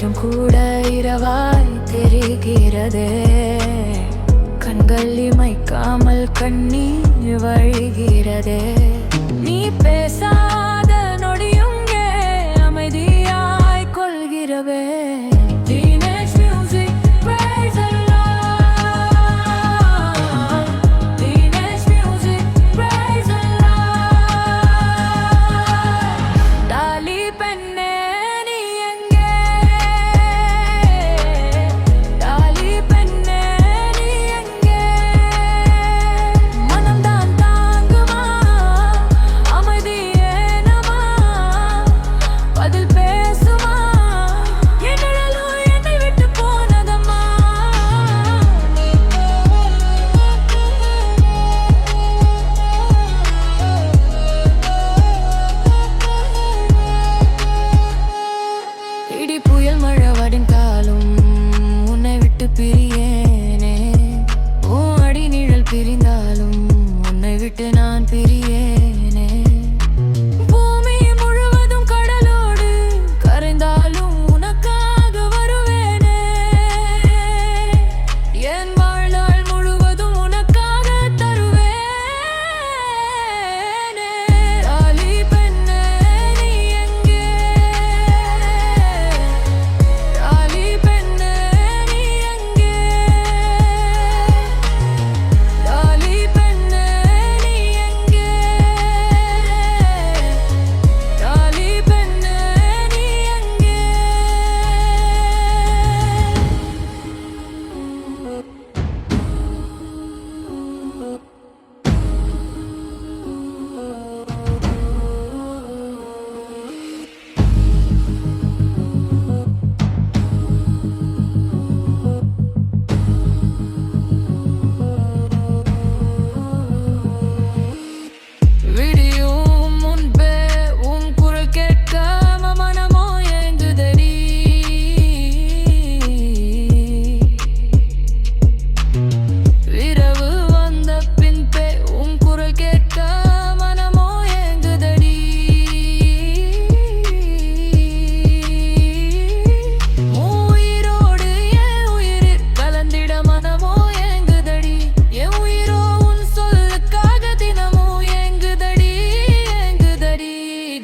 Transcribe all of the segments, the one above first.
வெளிச்சம் கூட இரவாய் தெரிகிறதே. கண்கள் இமைக்காமல் கண்ணீர் வழிகிறதே. நீ பேசாத நொடியும் அமைதியாய் கொள்கிறவே. புயல் மழை வடிந்தாலும் உன்னை விட்டு பிரியேனே. உன் அடி நிழல் பிரிந்தாலும் உன்னை விட்டு நான் பிரியேனே. பூமி முழுவதும் கடலோடு கரைந்தாலும் உனக்காக வருவேனே. என் வாழ்நாள் முழுவதும் உனக்காக தருவேனே. தாலி பெண்ணே நீ எங்கே?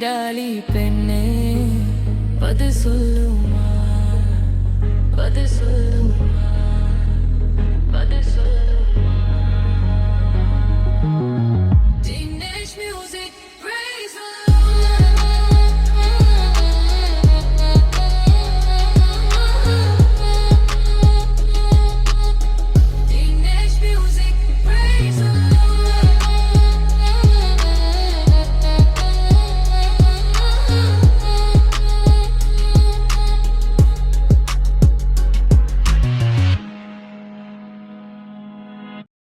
தாலி பெண்ணே பதில் சொல்லுமா? பதில் சொல்லுமா? பதில் சொல்லு.